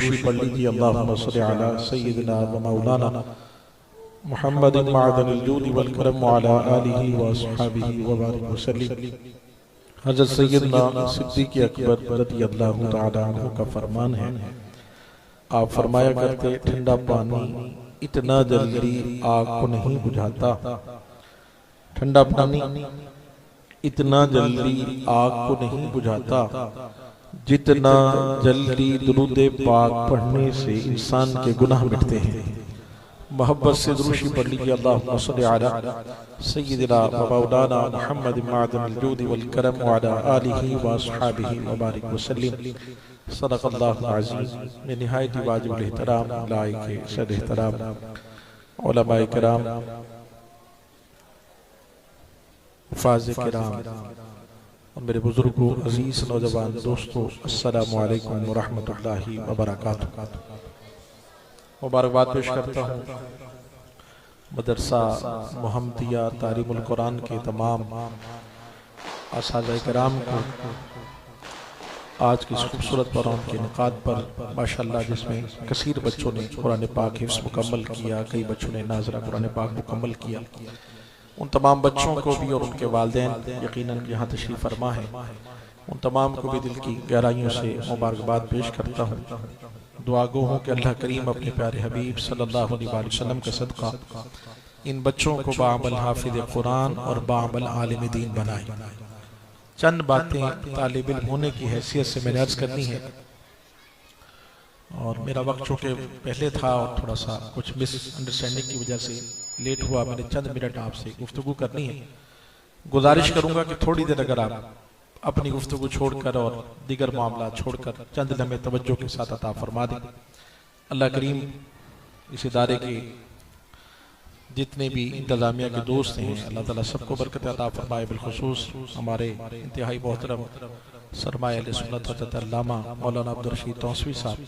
दुरूशी पढ़ लीजिए। अल्लाहुम्मा सल्लि अला सय्यिदिना व मौलाना मुहम्मदिन मअदनिल जूदि वल करम व अला आलिहि व अस्हाबिहि व बारिक वसल्लिम। हज़रत सय्यदना सिद्दीक़ अकबर रज़ियल्लाहु तआला अन्हु का फरमान है, आप फरमाया करते ठंडा पानी इतना जल्दी आग को नहीं बुझाता, ठंडा पानी इतना जल्दी आग को नहीं बुझाता जितना जल्दी दुरूद पाक पढ़ने से इंसान के गुनाह मिटते हैं। मोहब्बत से दुरूशी पढ़ लीजिए। अल्लाहुम्मा सल्लि अला सय्यिदिना व मौलाना मुहम्मद मअदनिल जूदि वल करम व अला आलिहि व अस्हाबिहि व बारिक वसल्लिम। सदक़ल्लाहुल अज़ीम। में निहायत वाजिबुल एहतराम लाइक सद एहतराम उलमाए किराम, फाज़ किराम और मेरे बुजुर्गों, अजीज नौजवान दोस्तों, अस्सलामु अलैकुम व रहमतुल्लाहि व बरकातुहू। मुबारकबाद पेश करता हूँ मदरसा मोहम्मदिया तालीमुल कुरान के तमाम असातिज़ा किराम को आज की इस खूबसूरत प्रोग्राम के इनेकाद पर माशाअल्लाह, जिसमें कसीर बच्चों ने कुरान पाक हिफ्ज़ मुकम्मल किया, कई बच्चों ने नाज़रा कुरान पाक मुकम्मल किया। उन तमाम बच्चों को भी और उनके वालिदैन यकीनन यहाँ तशरीफ़ फरमा है, उन तमाम को भी दिल की गहराइयों से मुबारकबाद पेश करता हूँ। दुआ गो हूँ कि अल्लाह करीम अपने प्यारे हबीब सल्लल्लाहु अलैहि वसल्लम का सदका इन बच्चों को बाअमल हाफिज़ कुरान और बाअमल आलिम दीन बनाए। चंद बातें तालिब इल्म होने की हैसियत से मैंने अर्ज़ करनी है, और मेरा वक्त चूँकि पहले था और थोड़ा सा कुछ मिसअंडरस्टैंडिंग की वजह से लेट हुआ। मैंने चंद मिनट आपसे गुफ्तगू करनी है। गुजारिश करूँगा कि थोड़ी देर अगर आप अपनी गुफ्तगू छोड़कर और दीगर मामला छोड़कर चंद लम्हे तवज्जो के साथ अता फरमा दें। अल्लाह करीम इस इदारे के जितने भी इंतज़ामिया के दोस्त हैं, अल्लाह ताला सबको बरकत अता फरमाए। बिलखुसूस हमारे इंतहाई मोहतरम सरमाए अहले सुन्नत हज़रत अल्लामा मौलाना अब्दुल रशीद तौसवी साहब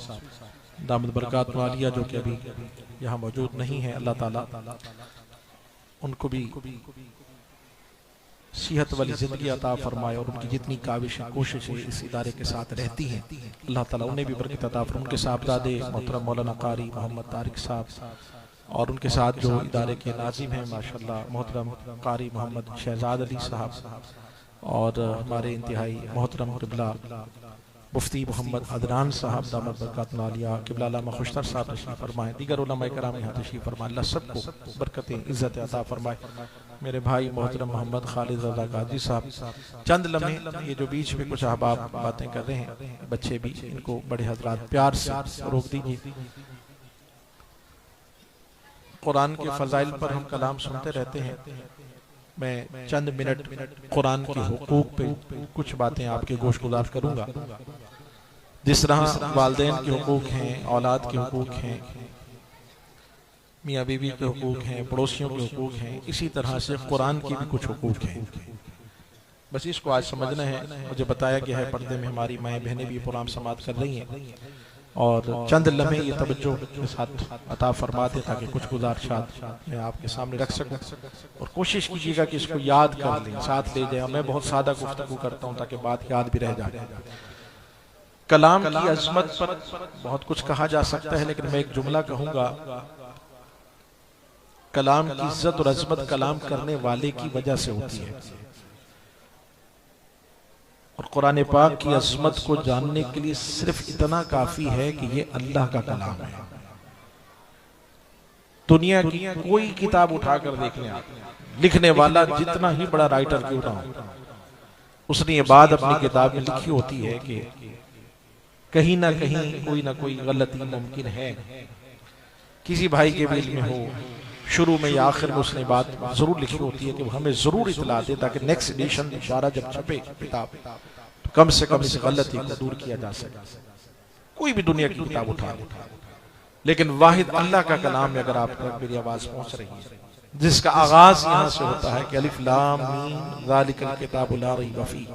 दामद बरकात वालिया, जो कि अभी यहाँ मौजूद नहीं है, अल्लाह ताला उनको भी सेहत वाली ज़िंदगी अता फरमाए और उनकी जितनी काविशें कोशिशें इस इदारे के साथ रहती हैं, अल्लाह ताला उन्हें भी बरकत अता फरमाए। उनके साहबजादे मोहतरम मौलाना कारी मोहम्मद तारिक साहब और उनके साथ जो इदारे के नाज़िम हैं माशाअल्लाह मोहतरम कारी मोहम्मद शहजाद अली साहब और हमारे इंतहाई मोहतरम क़िबला मुफ्ती मोहम्मद अदनान साहब दामद बरकात नालिया क़िबला अल्लामा खुशतर साहब तशरीफ़ फरमाएँ, दीगर उलमाए किराम यहाँ तशरीफ़ फरमाएँ। अल्लाह सबको बरकतें इज़्ज़त अता फरमाए। मेरे भाई मोहतरम मोहम्मद खालिद रज़ा गाजी साहब, चंद लम्हे ये जो बीच में कुछ अहबाब बातें कर रहे हैं, बच्चे भी, इनको बड़े हज़रात प्यार से रोक दीजिए। कुरान के फ़ज़ाइल पर हम कलाम सुनते रहते हैं, मैं चंद मिनट कुरान के हुकूक पे कुछ बातें आपके गोश गुज़ार करूँगा। जिस तरह वालिदैन के हुकूक हैं, औलाद के हुकूक हैं, मियाँ बीवी के हुकूक हैं, पड़ोसियों के हुकूक हैं, इसी तरह से कुरान की भी कुछ हुकूक हैं। बस इसको आज समझना है। मुझे बताया गया है पर्दे में हमारी माएँ बहनें भी प्रोग्राम समाप्त कर रही हैं, और चंद लम्हे ये तवज्जो के साथ अता फरमा दें ताकि कुछ गुज़ारिशात मैं आपके सामने रख सकूं, और कोशिश कीजिएगा कि इसको याद कर लें, साथ ले जाएं। मैं बहुत सादा गुफ्तगू करता हूं ताकि बात याद भी रह जाए। कलाम की अज़मत पर बहुत कुछ कहा जा सकता है, लेकिन मैं एक जुमला कहूँगा, कलाम की इज्जत और अज़मत कलाम करने वाले की वजह से होती है, और कुरान पाक की अज़मत को जानने के लिए सिर्फ इतना काफी है कि ये अल्लाह का कलाम है। दुनिया की कोई किताब उठाकर देख लें, लिखने वाला जितना ही बड़ा राइटर क्यों ना हो, उसने ये बात अपनी किताब में लिखी होती है कि कहीं ना कोई गलती मुमकिन है, किसी भाई के बिल में हो, शुरू में या आखिर में उसने बात जरूर लिखी होती है कि वो हमें जरूर इत्तला दे ताकि नेक्स्ट एडिशन इशारा जब छपे किताब तो कम से कम इस गलती को दूर किया जा सके। कोई भी दुनिया की किताब उठा ले, लेकिन वाहिद अल्लाह का कलाम में अगर आप तक मेरी आवाज पहुंच रही है, जिसका आगाज यहाँ से होता है कि अलिफ लाम मीम ज़ालिकल किताबु ला रैब फीह,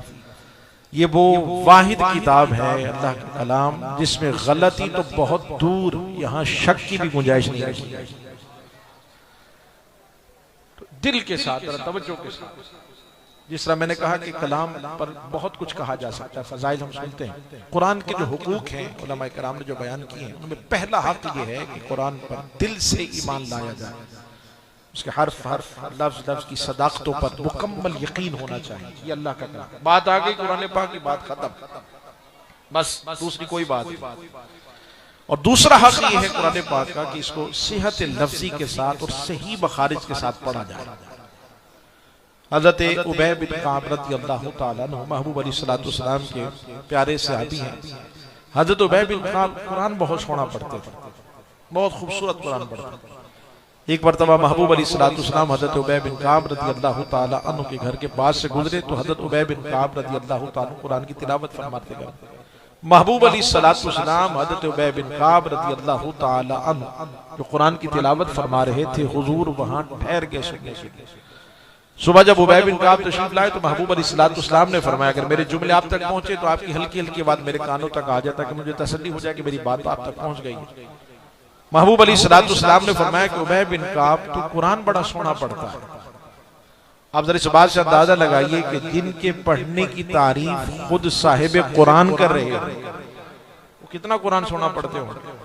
ये वो वाहिद किताब है अल्लाह का कलाम जिसमें गलती तो बहुत दूर, यहाँ शक की भी गुंजाइश नहीं रखी। दिल के साथ, तवज्जो के साथ, जिस तरह मैंने कहा कि कलाम पर बहुत कुछ कहा जा सकता है, फजाइल हम सुनते हैं। कुरान के जो हुकूक हैं उलमा कराम ने जो बयान किए हैं, उनमें पहला हक ये है कि कुरान पर दिल से ईमान लाया जाए, उसके हर्फ लफ्ज लफ्ज की सदाकतों पर मुकम्मल यकीन होना चाहिए। ये अल्लाह का कलाम, बात आ गई कुरान पाक की, बात खत्म, बस दूसरी कोई बात नहीं। और दूसरा हक ये है कुरान पाक का कि इसको सेहत लफ्जी के साथ और सही बखारिज के साथ पढ़ा जाए। हज़रत उबय बिन काब रज़ी अल्लाह तआला अन्हु महबूब अलैहिस्सलातु वस्सलाम के प्यारे सहाबी हैं। हज़रत उबय बिन काब कुरान बहुत सोना पढ़ते थे, बहुत खूबसूरत कुरान पढ़ते थे। एक मरतबा महबूब अलैहिस्सलातु वस्सलाम हज़रत उबय बिन काब रज़ी अल्लाह तआला अन्हु के घर के पास से गुजरे तो हज़रत उबय बिन काब रज़ी अल्लाह तआला कुरान की तिलावत फरमाते गए। महबूब अलैहिस्सलातु वस्सलाम हज़रत उबय बिन काब रज़ी अल्लाह तआला अन्हु जो कुरान की तिलावत फरमा रहे थे, हुजूर वहां ठहर गए सुनने के लिए। सुबह जब उबय बिन काब तशरीफ लाए तो महबूब अलैहिस्सलातु वस्सलाम ने फरमाया अगर मेरे जुमले आप तक पहुंचे तो आपकी हल्की हल्की बात मेरे कानों तक आ जाता कि मुझे तसल्ली हो जाए कि मेरी बात आप तक पहुंच गई। महबूब अलैहिस्सलातु वस्सलाम ने फरमाया कि उबय बिन काब तू कुरान बड़ा सोना पढ़ता है। आप जरा इस बात से अंदाजा लगाइए कि जिनके पढ़ने की तारीफ खुद साहिब कुरान कर रहे हैं, वो कितना कुरान सोना पढ़ते होंगे।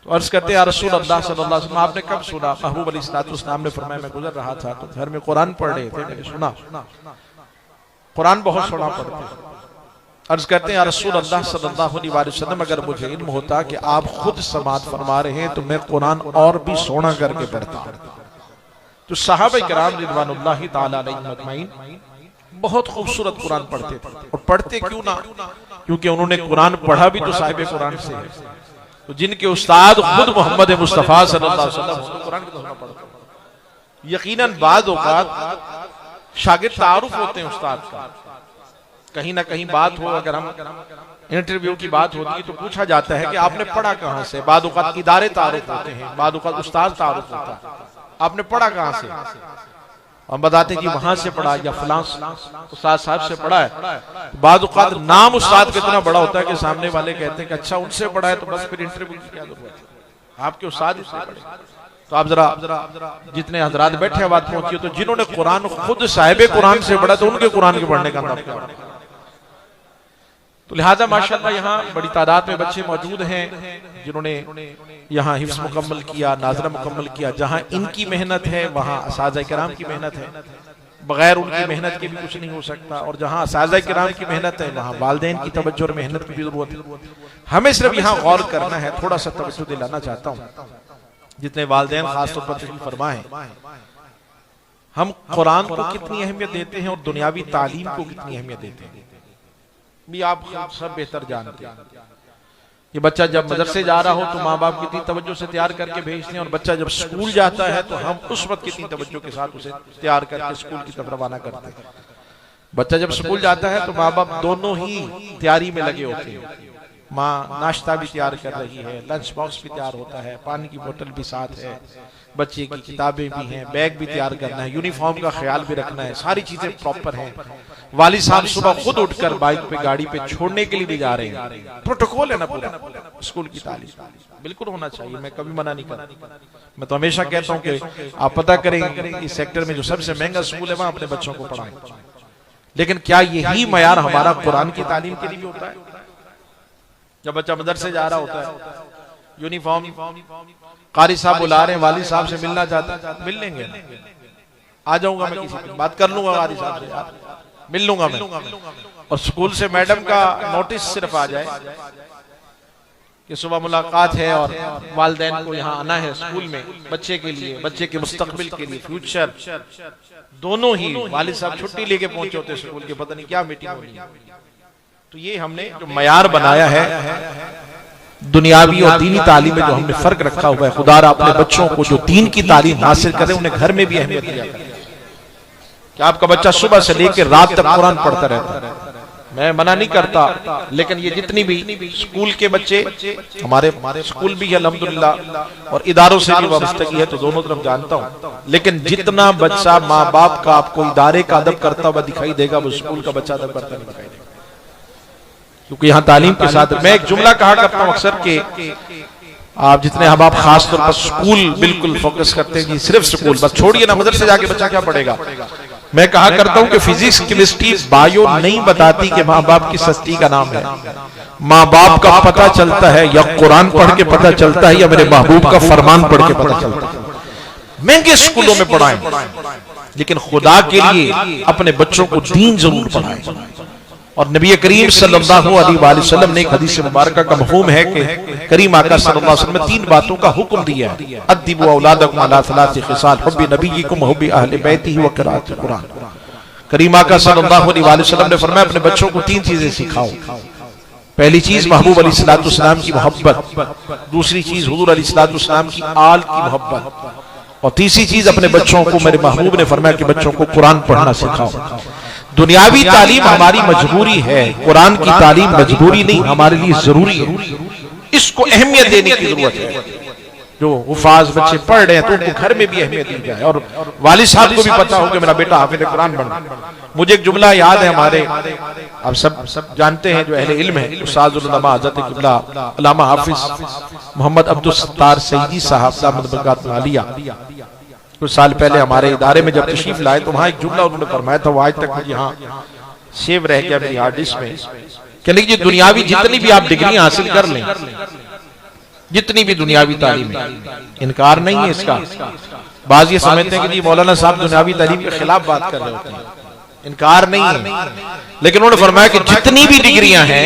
तो अर्ज करते हैं रसूल अल्लाह सल्लल्लाहु अलैहि वसल्लम आपने कब सुना? महबूब अलैहिस्सलातु वस्सलाम ने फरमाया मैं गुजर रहा था तो घर में कुरान पढ़ रहे थे, मैंने सुना कुरान बहुत सोना पढ़ते। अर्ज करते हैं रसूल अल्लाह सल्लल्लाहु अलैहि वसल्लम अगर मुझे इल्म होता कि आप खुद समाअत फरमा रहे हैं तो मैं कुरान और भी सोना करके पढ़ता। तो सहाबा किराम रिज़वानुल्लाहि ताला अलैहिम अजमईन बहुत खूबसूरत कुरान पढ़ते थे। और पढ़ते क्यों ना, क्योंकि उन्होंने कुरान पढ़ा भी तो साहिब कुरान से है। तो जिनके उस्ताद खुद मोहम्मद मुस्तफा सल्लल्लाहु अलैहि वसल्लम कुरान की दोहरा पढ़ते। यकीनन बाद औक़ात शागिर्द तारुफ होते हैं उस्ताद का, कहीं ना कहीं बात हो, अगर हम इंटरव्यू की बात होती है तो पूछा जाता है कि आपने पढ़ा कहाँ से। बाद औक़ात इदारे तारुफ होते हैं, बाद औक़ात उस्ताद तारुफ होता है, आपने पढ़ा कहाँ से, हम बताते कि वहां से पढ़ा या फलां उस्ताद साहब से पढ़ा है। बाद औक़ात नाम उस्ताद का इतना बड़ा होता है कि सामने वाले कहते हैं कि अच्छा उनसे पढ़ा है तो बस फिर इंटरव्यू की क्या जरूरत है, आपके उस्ताद से पढ़े। तो आप जरा जितने हजरात बैठे हैं बात पहुंची, तो जिन्होंने कुरान खुद साहिब कुरान से पढ़ा तो उनके कुरान के पढ़ने का अंदाज़ क्या। तो लिहाजा माशाअल्लाह यहाँ बड़ी तादाद में बच्चे मौजूद हैं जिन्होंने यहाँ हिफ्ज़ मुकम्मल किया, नाज़रा मुकम्मल किया। जहाँ इनकी मेहनत है वहाँ असातिज़ा किराम की मेहनत है, बगैर उनकी मेहनत के भी कुछ नहीं हो सकता। और जहाँ असातिज़ा किराम की मेहनत है वहाँ वालिदैन की तवज्जो और मेहनत की भी जरूरत है। हमें सिर्फ यहाँ गौर करना है, थोड़ा सा तवज्जो दिलाना चाहता हूँ जितने वालिदैन खासतौर पर तशरीफ फरमा है, हम कुरान को कितनी अहमियत देते हैं और दुनियावी तालीम को कितनी अहमियत देते हैं भी आप सब बेहतर जानते हैं। कि बच्चा जब मदरसे जा रहा हो तो माँ बाप कितनी तवज्जो से तैयार करके भेजते हैं, और बच्चा जब स्कूल जाता है तो हम उस वक्त कितनी तवज्जो के साथ उसे तैयार करके स्कूल की तरफ रवाना करते हैं। बच्चा जब स्कूल जाता है तो माँ बाप दोनों ही तैयारी में लगे होते हैं। माँ नाश्ता भी तैयार कर रही है, लंच बॉक्स भी तैयार होता है, पानी की बोतल भी साथ है, बच्चे की किताबें भी हैं, बैग भी तैयार करना है, यूनिफॉर्म का ख्याल भी रखना है, सारी चीजें प्रॉपर हैं। वालिद साहब सुबह खुद उठकर बाइक पे गाड़ी पे छोड़ने के लिए भी जा रहे हैं। प्रोटोकॉल है ना पूरा स्कूल की तालीम, बिल्कुल होना चाहिए, मैं कभी मना नहीं करता। मैं तो हमेशा कहता हूँ कि आप पता करें इस सेक्टर में जो सबसे महंगा स्कूल है वहां अपने बच्चों को पढ़ाएं। लेकिन क्या यही मयार हमारा कुरान की तालीम के लिए भी होता है? जब बच्चा मदरसे जा रहा होता है, यूनिफॉर्म, कारी साहब बुला रहे हैं, वालिद साहब से मिलना चाहता है, मिल लेंगे, आ जाऊंगा मैं, किसी बात कर लूंगा कारी साहब से, मिल लूंगा मैं। और स्कूल से मैडम का नोटिस सिर्फ आ जाए कि सुबह मुलाकात है और वालिदैन को यहाँ आना है स्कूल में, बच्चे के लिए, बच्चे के मुस्तकबिल के लिए, फ्यूचर, दोनों ही वालिद साहब छुट्टी लेके पहुंचे होते स्कूल के, पता नहीं क्या मीटिंग हो रही है। तो ये हमने जो मयार बनाया है दुनियावी और दीनी तालीम में, जो हमने फर्क रखा हुआ है, खुदारा अपने बच्चों को जो दीन की तालीम हासिल करें उन्हें घर में भी अहमियत दिया करें। कि आपका बच्चा सुबह से लेकर रात तक कुरान पढ़ता रहता है, मैं मना नहीं करता, लेकिन ये जितनी भी स्कूल के बच्चे, हमारे स्कूल भी है अल्हम्दुलिल्लाह और इदारों से भी वाबस्तगी है तो दोनों तरफ जानता हूँ, लेकिन जितना बच्चा माँ बाप का आपको इदारे का अदब करता हुआ दिखाई देगा वो स्कूल का बच्चा अदब करता नहीं दिखाई देगा। क्योंकि यहाँ तालीम के साथ मैं एक जुमला कहा करता हूँ अक्सर के आप जितने हम आप खास तौर पर स्कूल बिल्कुल फोकस करते हैं कि सिर्फ स्कूल, बस छोड़िए ना मदरसे जाके बच्चा क्या पढ़ेगा। मैं कहा करता हूं कि फिजिक्स, केमिस्ट्री, बायो नहीं बताती कि माँ बाप की सस्ती का नाम है। माँ बाप का पता चलता है या कुरान पढ़ के पता चलता है या मेरे महबूब का फरमान पढ़ के पता चलता है। महंगे स्कूलों में पढ़ाएं, लेकिन खुदा के लिए अपने बच्चों को दीन जरूर पढ़ाएं। और नबी करीम सल्लल्लाहु अलैहि वसल्लम ने एक हदीस मुबारक का मफहूम है कि करीम आका सल्लल्लाहु अलैहि वसल्लम ने 3 बातों का हुक्म दिया है। अद्दिबु औलादकुम अला सलासी खिसाल, हुब्बी नबीयिकुम हुब्बी अहले बैतिही व क़िराअतिल कुरान। करीम आका सल्लल्लाहु अलैहि वसल्लम ने फरमाया अपने बच्चों को 3 चीजें सिखाओ। पहली चीज महबूब अलैहिस्सलाम की मोहब्बत, दूसरी चीज हुजूर अलैहिस्सलाम की आल की मोहब्बत, और तीसरी चीज अपने बच्चों को, मेरे महबूब ने फरमाया कि बच्चों को कुरान पढ़ना सिखाओ। दुनियावी तालीम हमारी मजबूरी है, कुरान की तालीम मजबूरी नहीं, हमारे लिए जरूरी है। इसको अहमियत देने की जरूरत है। जो हुफाज बच्चे पढ़ रहे हैं तो उनको घर में भी अहमियत दी जाए, और वालिद साहब को भी पता हो कि मेरा बेटा हाफिज कुरान बना। मुझे एक जुमला याद है, हमारे आप सब जानते हैं जो अहले इल्म है, उस्ताजुल उलमा हज़रत क़िबला अल्लामा हाफिज मोहम्मद अब्दुल सत्तार सईदी साहब दामद बरकातुहु आलिया कुछ साल पहले हमारे इदारे में जब तशरीफ लाए तो वहां एक जुमला उन्होंने फरमाया था, वो आज तक मुझे यहाँ सेव रह गया मेरी हार्ड डिस्क में। कह लीजिए दुनियावी जितनी भी आप डिग्री हासिल कर लें, जितनी भी दुनियावी तालीम है, इनकार नहीं है इसका। बाज ये समझते हैं कि जी मौलाना साहब दुनियावी तालीम के खिलाफ बात कर रहे होते हैं, इनकार नहीं है। लेकिन उन्होंने फरमाया कि जितनी भी डिग्रियां हैं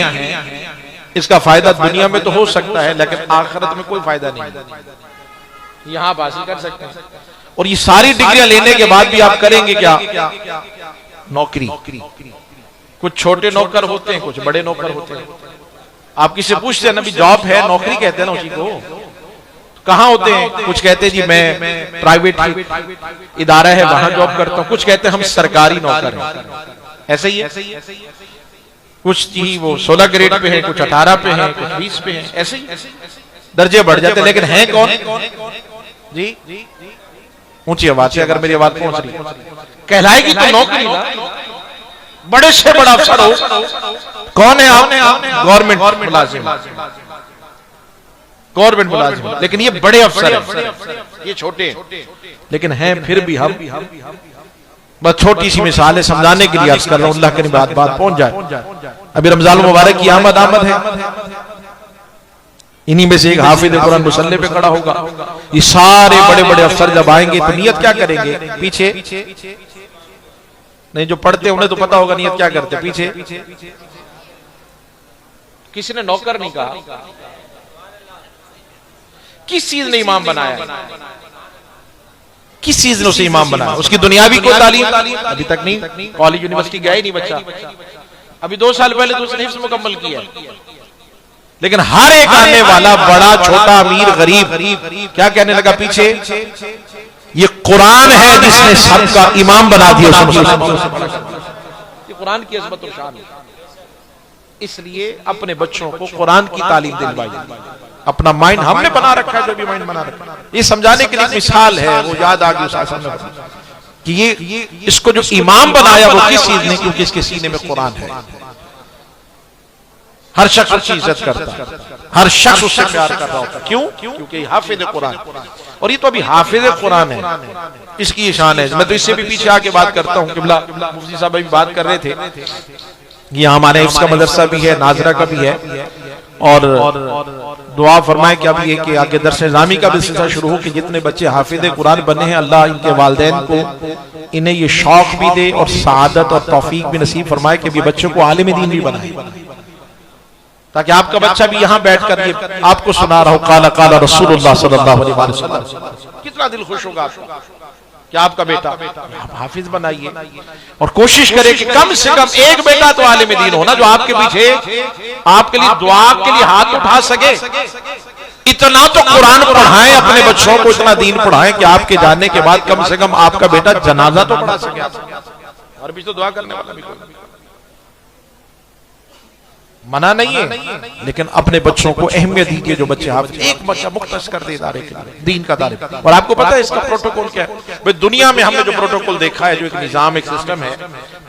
इसका फायदा दुनिया में तो हो सकता है, लेकिन आखिरत में कोई फायदा नहीं। यहां आप हासिल कर सकते हैं, और ये सारी डिग्रियां लेने के बाद भी आप करेंगे क्या? नौकरी। कुछ छोटे नौकर होते हैं, कुछ बड़े नौकर होते हैं। आप किसी पूछते हैं ना भी जॉब है, नौकरी कहते हैं ना उसी को, कहाँ होते हैं? कुछ कहते हैं जी मैं प्राइवेट इदारा है वहां जॉब करता हूं, कुछ कहते हैं हम सरकारी नौकर हैं। ऐसे ही है, कुछ ही वो 16 ग्रेड पे है, कुछ 18 पे है, कुछ 20 पे है, ऐसे ही दर्जे बढ़ जाते हैं। लेकिन है कौन जी? ऊंची आवाज से अगर मेरी आवाज पहुंच रही कहलाएगी तो नौकरी ना, बड़े से बड़ा अफसर हो। कौन है आप? गवर्नमेंट मुलाजिम, गवर्नमेंट मुलाजिम। लेकिन ये बड़े अफसर हैं, ये छोटे हैं। लेकिन हैं फिर भी हम, बस छोटी सी मिसाल है समझाने के लिए अर्ज कर रहा हूं, अल्लाह की बात पहुंच जाए। अभी रमजान मुबारक की आमद है, इन्हीं में से एक हाफिज कुरान मुसल्ले पे खड़ा होगा। ये सारे बड़े बड़े अफसर जब आएंगे तो नियत क्या करेंगे? पीछे नहीं, जो पढ़ते उन्हें तो पता होगा नियत क्या करते। पीछे किसी ने नौकर नहीं कहा, किस चीज ने इमाम बनाया? किस चीज ने उसे इमाम बनाया? उसकी दुनियावी कोई तालीम अभी तक नहीं, कॉलेज यूनिवर्सिटी गया ही नहीं बच्चा। अभी 2 साल पहले तो उसने हिफ्ज़ मुकम्मल किया। लेकिन हर एक आने वाला बड़ा छोटा अमीर गरीब क्या कहने लगा? पीछे ये कुरान है जिसने सबका इमाम बना दिया। ये कुरान की अज़मत और शान है। इसलिए अपने बच्चों को कुरान की तालीम दिलवाइए। अपना माइंड हमने बना रखा है, जो भी माइंड बना रखा है, ये समझाने के लिए एक मिसाल है, वो याद आ गई कि ये इसको जो इमाम बनाया वो किस चीज ने? क्योंकि इसके सीने में कुरान है। हर शख्स उसकी इज्जत करता है, हर शख्स उससे प्यार कर रहा होता है। क्यों? क्योंकि हाफिज कुरान, और ये तो अभी हाफिज कुरान है, इसकी शान है। मैं तो इससे भी पीछे आके बात करता हूँ, किबला मुफ्ती साहब भी बात कर रहे थे, ये हमारे इसका मदरसा भी है, नाजरा का भी है, और दुआ फरमाए कि अभी कि आगे दर्स निज़ामी का भी सिलसिला शुरू हो कि जितने बच्चे हाफिज कुरान बने हैं, अल्लाह इनके वालिदैन को इन्हें ये शौक भी दे और सादत और तौफीक भी नसीब फरमाए कि भी बच्चों को आलिम दीन भी बनाए, ताकि आपका बच्चा भी यहाँ बैठकर ये आपको सुना रहा हो काला काला रसूलुल्लाह सल्लल्लाहु अलैहि वसल्लम। कितना दिल खुश होगा आपका कि आपका बेटा आप हाफिज बनाइए, और कोशिश करें कि कम से कम एक बेटा तो आलिम दीन हो ना, जो आपके पीछे आपके लिए दुआ के लिए हाथ उठा सके। इतना तो कुरान पढ़ाएं अपने बच्चों को, इतना दीन पढ़ाएं कि आपके जाने के बाद कम से कम आपका बेटा जनाजा तो पढ़ा सके। और भी तो दुआ करने वाला भी कोई मना नहीं है, लेकिन अपने बच्चों को अहमियत दीजिए। जो बच्चे हाफिज, एक बच्चा मुख्तस कर दे इदारे के लिए, दीन का तालिब। और आपको पता है इसका प्रोटोकॉल क्या है? भाई दुनिया में हमने जो प्रोटोकॉल देखा है, जो एक निजाम, एक सिस्टम है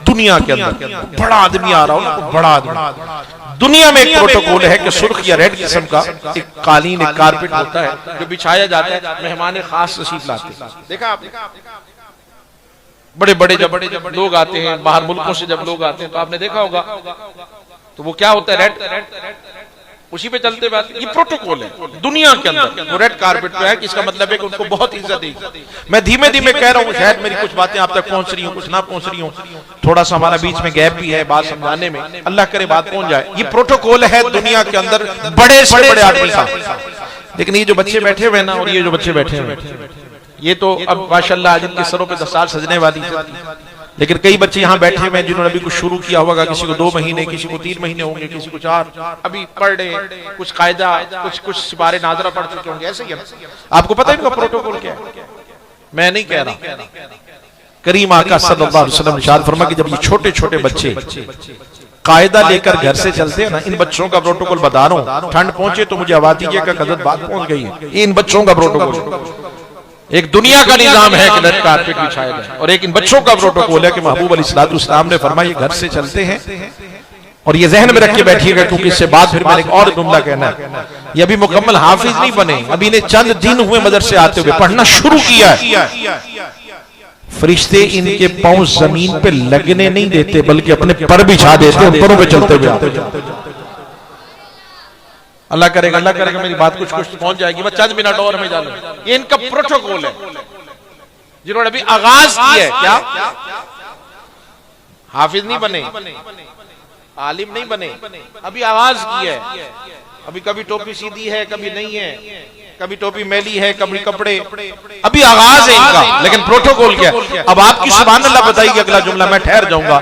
दुनिया के अंदर, बड़ा आदमी आ रहा हो ना, बड़ा आदमी, दुनिया में एक प्रोटोकॉल है कि सुर्ख या रेड किस्म का एक कालीन, एक कारपेट होता है जो बिछाया जाता है, मेहमान खास तशरीफ लाते। देखा आपने? बड़े बड़े जब लोग आते हैं बाहर मुल्कों से, जब लोग आते हैं तो आपने देखा होगा तो वो क्या होता है, रेड उसी पे चलते हुए ये प्रोटोकॉल है दुनिया के अंदर। वो रेड कारपेट पे है कि इसका मतलब है कि उनको बहुत इज्जत है। मैं धीमे धीमे कह रहा हूँ, शायद मेरी कुछ बातें आप तक पहुंच रही हूँ, कुछ ना पहुंच रही हूँ, थोड़ा सा हमारा बीच में गैप भी है बात समझाने में, अल्लाह करे बात पहुंच जाए। ये प्रोटोकॉल है दुनिया के अंदर बड़े से बड़े आदमी का। लेकिन ये जो बच्चे बैठे हुए ना, और ये जो बच्चे बैठे हुए ये तो अब माशाल्लाह जिनके सरों पे 10 साल सजने वाली है, लेकिन कई बच्चे यहाँ बैठे हुए हैं जिन्होंने अभी कुछ शुरू किया होगा, किसी को 2 महीने, किसी को 3 महीने होंगे, किसी को 4, अभी पढ़ रहे, कुछ कायदा, कुछ सिपारे नाजरा पढ़ चुके होंगे, ऐसे ही है। आपको पता है इनका प्रोटोकॉल क्या है? मैं नहीं कह रहा, करीम आका सल्लल्लाहु अलैहि वसल्लम इरशाद फरमा कि जब ये छोटे छोटे बच्चे कायदा लेकर घर से चलते हैं ना, इन बच्चों का प्रोटोकॉल बता रहा हूँ, ठंड पहुंचे तो मुझे आवाज दीजिए का गजब बात पहुंच गई है। इन बच्चों का प्रोटोकॉल एक दुनिया का निजाम है कि रेड कारपेट बिछाया जाए, और एक इन बच्चों का प्रोटोकॉल है कि महबूब अलैहिस्सलाम ने फरमाया ये घर से चलते हैं, और ये जहन में रख के बैठिएगा क्योंकि इससे बाद फिर मैंने एक और जुमला कहना है, ये अभी मुकम्मल हाफिज नहीं बने, अभी इन्हें चंद दिन हुए मदरसे आते हुए, पढ़ना शुरू किया है। फरिश्ते इनके पांव जमीन पे लगने नहीं देते बल्कि अपने पर बिछा देते, पैरों पे चलते हुए। अल्लाह करेगा मेरी बात कुछ पहुंच जाएगी, बस चंद मिनट और में जाने। ये इनका प्रोटोकॉल है जिन्होंने अभी आगाज किया है। क्या हाफिज नहीं बने, आलिम नहीं बने, अभी आगाज किया है। अभी कभी टोपी सीधी है, कभी नहीं है, कभी टोपी मैली है, कभी कपड़े, अभी आगाज है इनका। लेकिन प्रोटोकॉल क्या? अब आपकी सुभान अल्लाह बताइए अगला जुमला, मैं ठहर जाऊंगा।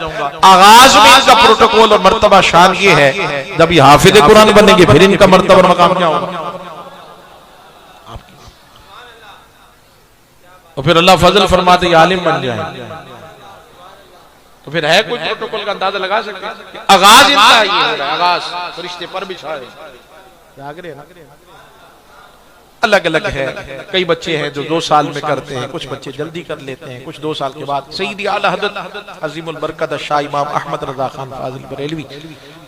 आगाज में इनका प्रोटोकॉल और मर्तबा शान ये है, जब ये हाफिज कुरान बनेंगे फिर इनका मर्तबा और मकाम क्या होगा? और फिर अल्लाह फजल फरमाते ही आलिम बन जाए, तो फिर है कोई प्रोटोकॉल का अंदाजा लगा सकते हैं? आगाज इनका ये हो रहा है, आगाज फरिश्ते पर बिछाए अलग अलग है। कई बच्चे हैं जो 2 साल में करते हैं, कुछ बच्चे जल्दी कर लेते हैं, कुछ 2 साल के बाद। सईदी आला हज़रत अज़ीमुल बरकत शाह इमाम अहमद रज़ा खान फाजिल बरेलवी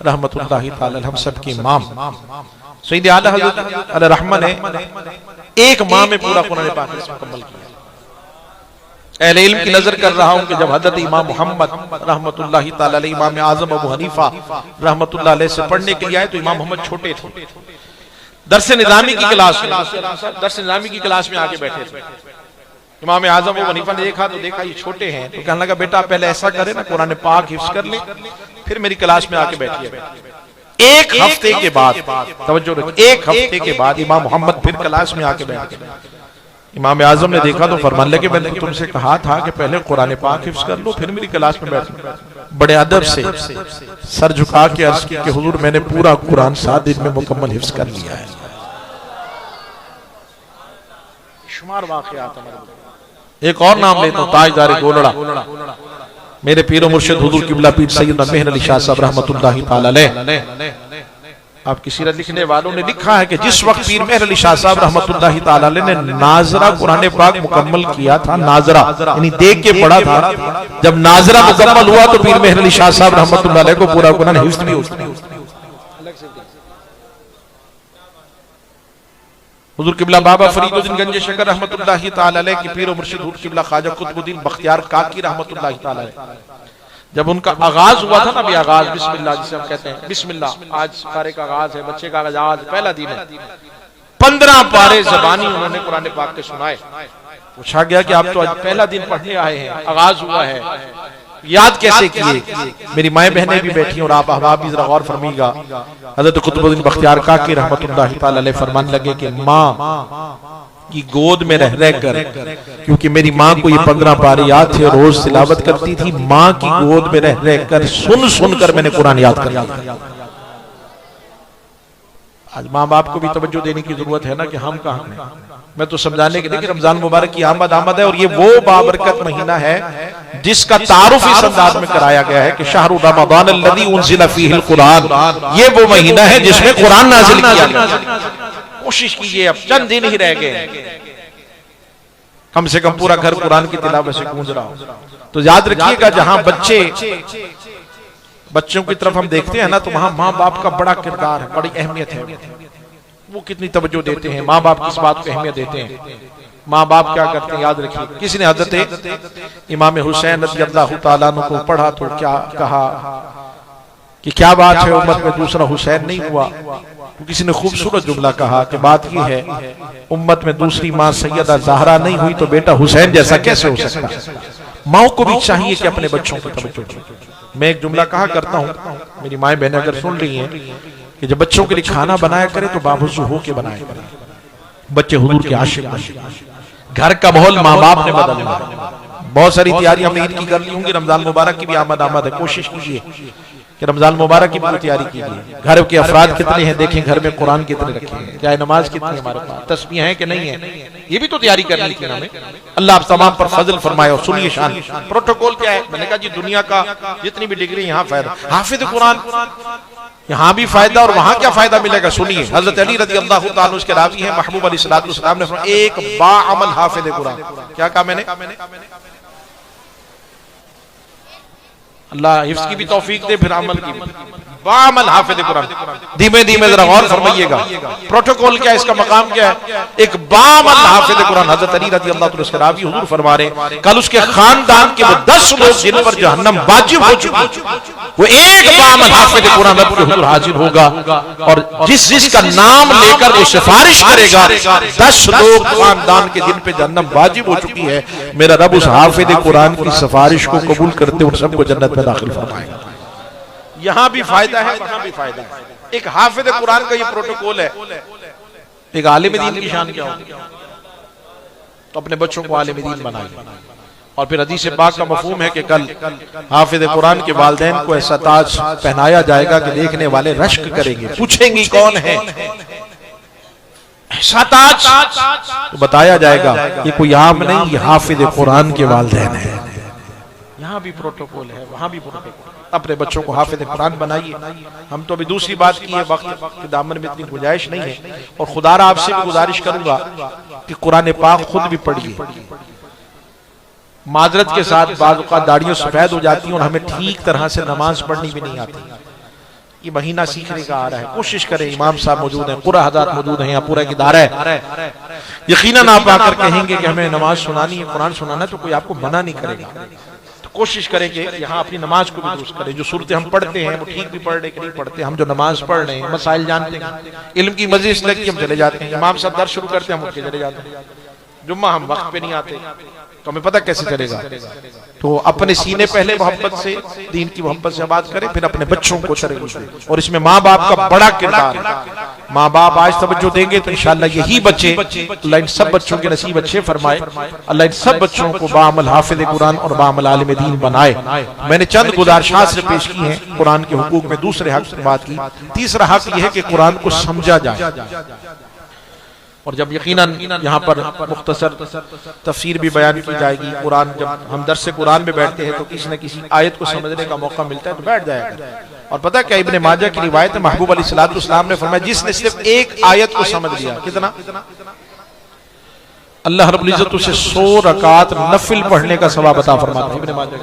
रहमतुल्लाहि तआला अलैह, हम सब के इमाम सईदी आला हज़रत अल रहमान ने 1 माह में पूरा कुरान पाक मुकम्मल किया। अहले इल्म की नजर कर रहा हूं कि जब हज़रत इमाम मोहम्मद रहमतुल्लाहि तआला अलैह, इमाम आज़म अबू हनीफा रहमतुल्लाह अलैह से पढ़ने के लिए आए तो इमाम मोहम्मद छोटे थे, दर्स निज़ामी की क्लास में, दर्स निज़ामी की क्लास में आके बैठे थे। इमाम आज़म अबू हनीफा ने देखा तो देखा ये छोटे हैं, तो कहने लगा बेटा पहले ऐसा करे ना, कुरान पाक हिफ्ज़ कर ले, फिर मेरी क्लास में आके बैठिए। 1 हफ्ते के बाद, तवज्जो रखिए, 1 हफ्ते के बाद इमाम मोहम्मद फिर क्लास में आके बैठ गए। इमाम आज़म ने देखा तो फरमान लगे मैंने तुमसे कहा था कि पहले कुरान पाक हिफ्ज़ कर लो फिर मेरी क्लास में बैठो। बड़े अदब से सर झुका के अर्ज़ की कि हुजूर मैंने पूरा कुरान 7 दिन में मुकम्मल हिफ्ज़ कर लिया है। शुमार वाक़ियात हमारे। एक और नाम लेता हूं, ताजदार गोलड़ा, मेरे पीर मुर्शिद हुजूर किबला पीर सैयदना मेहर अली शाह साहब रहमतुल्लाहि तआला अलैह। आपकी सीरत लिखने वालों ने लिखा है कि जिस वक्त पीर मेहर अली शाह साहब रहमतुल्लाहि तआला अलैह ने नाजरा कुरान पाक मुकम्मल किया था, नाजरा यानी देख के पढ़ा था, जब नाजरा मुकम्मल हुआ तो पीर मेहर अली शाह साहब रहमतुल्लाहि अलैह को पूरा कुरान हिफ्ज़ भी हुआ। हुजूर किबला बाबा फरीदुद्दीन गंज शकर रहमतुल्लाहि तआला अलैह की पीर मुर्शिद हुजूर किबला ख्वाजा कुतुबुद्दीन बख्तियार काकी रहमतुल्लाहि तआला अलैह, जब उनका आगाज हुआ था ना, भी आगाज बिस्मिल्लाह जिसे हम कहते हैं, बिस्मिल्लाह आज पारे का आगाज है, बच्चे का आगाज पहला दिन है, 15 पारे ज़बानी उन्होंने कुरान पाक के सुनाए। पूछा गया कि आप तो आज पहला दिन पढ़ने आए हैं, आगाज हुआ है, याद कैसे किए? मेरी माए बहनें भी बैठी और आप अहबाब भी जरा गौर फरमाइएगा। हज़रत कुतुबुद्दीन बख्तियार काकी रहमतुल्लाहि तआला अलैह फरमान लगे कि माँ की गोद में रह कर, क्योंकि मेरी माँ को ये 15 पारे याद थे, रोज तिलावत करती थी, माँ की गोद में रह कर सुन कर मैंने कुरान याद कर लिया। आज माँ बाप को भी तवज्जो देने की जरूरत है ना कि हम कहाँ हैं। मैं तो समझाने के लिए कि रमजान मुबारक की आमद है, और ये वो बाबरकत महीना है जिसका तारुफ इस अंदाज में कराया गया है कि शाहरु रमज़ान अल्लज़ी उनज़िला फ़ीहिल कुरान, ये वो महीना है जिसमें कुरान नाज़िल किया गया। कोशिश कीजिए, अब चंद दिन ही रह गए, कम से कम पूरा घर कुरान की तिलावत से गूंज रहा हो। तो याद रखिएगा जहां बच्चों की तरफ हम देखते हैं ना, तो वहां माँ बाप का बड़ा किरदार है, बड़ी अहमियत है। वो कितनी तवज्जो देते हैं, माँ बाप किस बात को अहमियत देते हैं, माँ बाप क्या करते हैं, याद रखिए। किसी ने हजरत इमाम हुसैन रज़ियल्लाहु ताला अन्हु को पढ़ा तो क्या कहा कि क्या बात है उम्मत में दूसरा हुसैन नहीं हुआ। तो किसी ने खूबसूरत जुमला कहा कि बात यह है उम्मत में दूसरी माँ सैयदा ज़हरा नहीं हुई तो बेटा हुसैन जैसा कैसे हो सकता है। माँ को भी चाहिए कि अपने बच्चों की तवज्जो दें। मैं एक जुमला कहा करता हूँ, मेरी माएँ बहनें अगर सुन रही हैं, कि जब बच्चों के लिए खाना बनाया करे तो बावजू हो के बनाया करे, बच्चे हुजूर के आशिक बने। घर का माहौल माँ बाप ने बदलना। बहुत सारी तैयारी हमने ईद की कर ली होंगी, रमजान मुबारक की भी आमद है। कोशिश कीजिए कि रमजान मुबारक की पूरी तैयारी कीजिए। घर के अफराद कितने हैं देखें, घर में कुरान कितने रखे हैं, क्या नमाज कितनी हमारे पास, तस्बीह है कि नहीं है, ये भी तो तैयारी करनी थी हमें। अल्लाह आप तमाम पर फजल फरमाए। और सुनिए शान प्रोटोकॉल क्या है। मैंने कहा जी दुनिया का जितनी भी डिग्री यहाँ फायदा, हाफिज कुरान यहाँ भी फायदा और वहां क्या फायदा मिलेगा। सुनिए हजरत अली रज़ियल्लाहु ताला अन्हु के रावी हैं, महबूब अलैहिस्सलातु वस्सलाम ने फरमाया एक बाअमल हाफिज कुरान। क्या कहा मैंने? अल्लाह हिफ्ज़ की भी तौफीक दे, फिर अमल की भी। बाअमल हाफिज कुरान। धीमे धीमे जरा गौर फरमाइएगा प्रोटोकॉल क्या है, इसका मकाम क्या है। एक बाअमल हाफिज कुरान हजरत अली रज़ियल्लाहु ताला अन्हु के रावी हुजूर फरमा रहे कल उसके खानदान के वो 10 लोग जिन पर जहन्नम वाजिब हो चुकी, वो एक बाअमल हाफिज कुरान रब के हुजूर हाजिर होगा और जिस जिसका नाम लेकर वो सिफारिश करेगा 10 लोग खानदान के जिन पे जहन्नम वाजिब हो चुकी है, मेरा रब उस हाफिज कुरान की सिफारिश को कबूल करते उन सबको जन्नत में दाखिल फरमाएगा। यहां भी फायदा है, वहां भी फायदा है। एक हाफिज कुरान का ये प्रोटोकॉल है। एक आलिम दीन की शान क्या होगी, तो अपने बच्चों को आलिम दीन बनाइए। और फिर हदीस पाक का मफहूम है कि कल हाफिज कुरान के वालिदैन को ऐसा ताज पहनाया जाएगा कि देखने वाले रश्क करेंगे, पूछेंगे कौन है। ऐसा ताज तो बताया जाएगा ये कोई आम नहीं, ये हाफिज कुरान के वालिदैन है। यहाँ भी प्रोटोकॉल है, वहां भी प्रोटोकॉल। अपने बच्चों को हाफिज कुरान बनाइए। हम तो अभी दूसरी बात की है, वक्त के दामन में इतनी गुंजाइश नहीं है। और खुदारा आपसे भी गुजारिश करूंगा कि कुरान पाक खुद भी पढ़िए। माजरत के साथ बाज़ औक़ात दाढ़ियां सफेद हो जाती हैं और हमें ठीक तरह से नमाज पढ़नी भी नहीं आती। ये महीना सीखने का आ रहा है, कोशिश करें। इमाम साहब मौजूद हैं, पूरा हज़रात मौजूद हैं, यहाँ पूरा एक इदारा है। यकीनन आप आकर कहेंगे कि हमें नमाज सुनानी है, कुरान सुनाना है, तो कोई आपको मना नहीं करेगा। कोशिश करें कि यहाँ अपनी नमाज को भी दुरुस्त करें। जो सूरतें हम पढ़ते हैं वो ठीक भी पढ़ रहे कि नहीं पढ़ते। हम जो नमाज पढ़ रहे हैं, मसाइल जानते हैं, इल्म की मजलिस लगती हम चले जाते हैं, इमाम साहब दर्स शुरू करते हैं हम उठ के चले जाते हैं, जुम्मा हम वक्त पे नहीं आते, तो हमें पता कैसे चलेगा। तो अपने सीने पहले मोहब्बत से, दीन की मोहब्बत से बात करें, फिर अपने बच्चों को तरगीब दें। और इसमें माँ बाप का बड़ा किरदार है। माँ बाप आज तवज्जो देंगे तो इंशाअल्लाह यही बच्चे, अल्लाह इन सब बच्चों के नसीब अच्छे फरमाए। अल्लाह इन सब बच्चों को बाअमल हाफिज कुरान और बाअमल आलिम दीन बनाए। मैंने चंद गुजारिशात से पेश की हैं कुरान के हुकूक में। दूसरे हक से बात की। तीसरा हक यह है कि कुरान को समझा जाए। और जब यकीनन यहाँ पर मुख्तसर तफसीर भी बयान की जाएगी। कुरान जब हम दर्स कुरान में बैठते हैं तो किसी न किसी आयत को समझने का मौका मिलता है तो बैठ जाएगा। और पता क्या, इब्ने माजा की रिवायत है, महबूब अलैहिस्सलातु वस्सलाम ने फरमाया जिसने सिर्फ एक आयत को समझ लिया, कितना, अल्लाह रब्बुल इज्जत उसे 100 रकात नफिल पढ़ने का सवाब अता फरमाता है। इब्ने माजा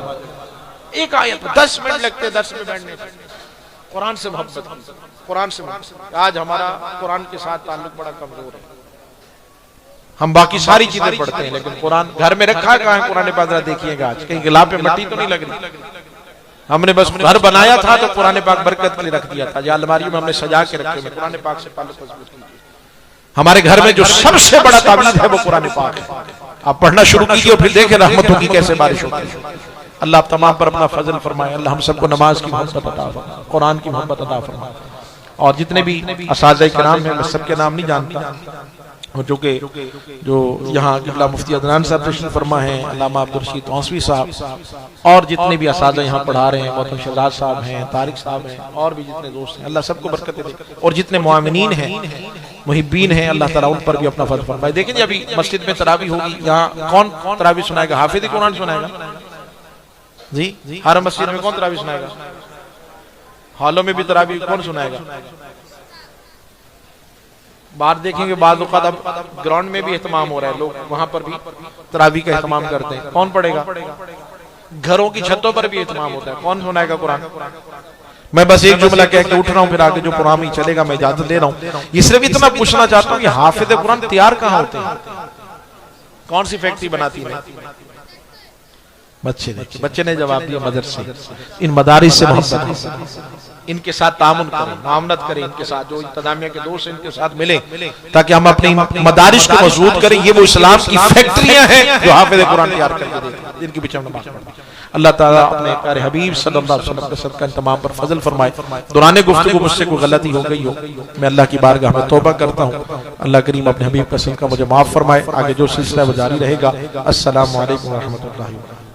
एक आयत 10 मिनट लगते हैं दर्स में बैठने। कुरान से मोहब्बत, कुरान से मोहब्बत। आज हमारा कुरान के साथ ताल्लुक बड़ा कमजोर है। हम बाकी सारी चीजें पढ़ते हैं लेकिन कुरान घर में रखा है कहाँ है? कुरान पाक जरा देखिएगा, आज कहीं गिलाफ पे मट्टी तो नहीं लग रही। हमने बस घर बनाया था तो कुरान पाक बरकत के लिए रख दिया था, या अलमारियों में हमने सजा के रखे हुए। कुरान पाक से ताल्लुक मजबूत कीजिए। हमारे घर में जो सबसे बड़ा ताबीज़ है वो कुरान पाक है। आप पढ़ना शुरू कीजिए और फिर देखें रहमतों की कैसे बारिश होती है। अल्लाह आप तमाम पर अपना फजल फरमाए। अल्लाह हम सबको नमाज की मोहब्बत अता फरमाए, कुरान की मोहब्बत अता फरमाए। और जितने भी असातिज़ा किराम हैं, मैं सबके नाम नहीं जानता, जो यहाँ किबला मुफ्ती अदनान साहब तशरीफ फरमा हैं, अल्लामा अब्दुल रशीद तौंसवी साहब, और जितने भी असातिज़ा यहाँ पढ़ा रहे हैं, मोहतरम शहजाद साहब हैं, तारिक साहब हैं, और भी जितने दोस्त हैं, अल्लाह सबको बरकत दे। और जितने मुआमिनीन हैं, मुहिब्बीन हैं, अल्लाह ताला उन पर भी अपना फजल फरमाए। देखिए जी अभी मस्जिद में तरावी होगी, यहाँ कौन तरावी सुनाएगा? हाफिज़ कुरान सुनाएगा जी। हर मस्जिद में कौन तरावी सुनाएगा? हॉलों में भी तरावी कौन सुनाएगा? बाहर देखेंगे बाद औक़ात अब ग्राउंड में भी एहतमाम हो रहा है, लोग वहां पर भी तरावी का एहतमाम करते हैं। कौन पढ़ेगा? घरों की छतों पर भी एहतमाम होता है, कौन सुनाएगा कुरान? मैं बस एक जुमला कह के उठ रहा हूं, फिर आगे जो कुरान में चलेगा मैं इजाजत दे रहा हूं। ये सिर्फ इतना पूछना चाहता हूं कि हाफिज कुरान तैयार कहां होते हैं, कौन सी फैक्ट्री बनाती है? बच्चे देखिए, बच्चे ने जवाब दिया मदरसे। इन मदारिस से मोहब्बत, इनके साथ तामुन करें, मामलत करें, इनके साथ जो इंतजामिया के दोस्त इनके साथ मिले ताकि हम अपने मदारिस को मजबूत करें। ये वो इस्लाम की फैक्ट्रियां हैं जो हाफिज कुरान तैयार करके देते हैं, जिनके पीछे हम अल्लाह ताला अपने प्यारे हबीब सल्लल्लाहु अलैहि वसल्लम के सदका इन तमाम पर फजल फरमाए। दौरान गुफ्तगू मुझसे कोई गलती हो गई हो, मैं अल्लाह की बारगाह में तौबा करता हूँ। अल्लाह करीम अपने हबीब का सदका मुझे माफ फरमाए। आगे जो सिलसिला वो जारी रहेगा। अस्सलामु अलैकुम व रहमतुल्लाहि व बरकातहू।